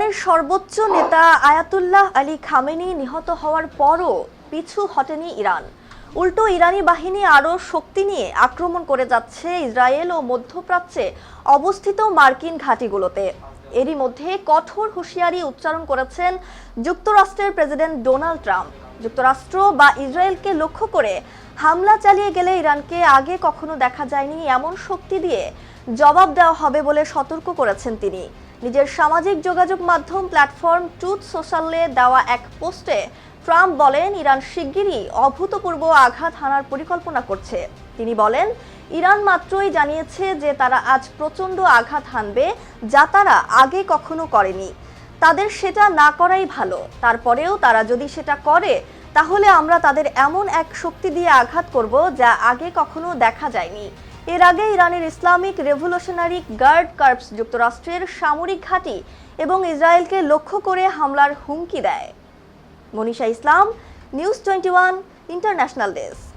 ইরানের সর্বোচ্চ নেতা আয়াতুল্লাহ আলী খামেনি নিহত হওয়ার পরও পিছু হটেনি ইরান। উল্টো ইরানি বাহিনী আরও শক্তি নিয়ে আক্রমণ করে যাচ্ছে ইসরায়েল ও মধ্যপ্রাচ্যে অবস্থিত মার্কিন ঘাঁটিগুলোতে। এরই মধ্যে কঠোর হুঁশিয়ারি উচ্চারণ করেছেন যুক্তরাষ্ট্রের প্রেসিডেন্ট ডোনাল্ড ট্রাম্প। যুক্তরাষ্ট্র বা ইসরায়েলকে লক্ষ্য করে হামলা চালিয়ে গেলে ইরানকে আগে কখনো দেখা যায়নি এমন শক্তি দিয়ে জবাব দেওয়া হবে বলে সতর্ক করেছেন তিনি। নিজের সামাজিক যোগাযোগ মাধ্যম প্ল্যাটফর্ম ট্রুথ সোশ্যালে দেওয়া এক পোস্টে ট্রাম্প বলেন, ইরান শিগগিরই অভূতপূর্ব আঘাত হানার পরিকল্পনা করছে। তিনি বলেন, ইরান মাত্রই জানিয়েছে যে তারা আজ প্রচণ্ড আঘাত হানবে, যা তারা আগে কখনো করেনি। তাদের সেটা না করাই ভালো। তারপরেও তারা যদি সেটা করে, তাহলে আমরা তাদের এমন এক শক্তি দিয়ে আঘাত করব যা আগে কখনো দেখা যায়নি। এর আগে ইরানের ইসলামিক রেভলিউশনারি গার্ড কর্পস যুক্তরাষ্ট্রের সামরিক ঘাঁটি এবং ইসরায়েলকে লক্ষ্য করে হামলার হুমকি দেয়। মনীষা ইসলাম, নিউজ 21 ইন্টারন্যাশনাল ডেস্ক।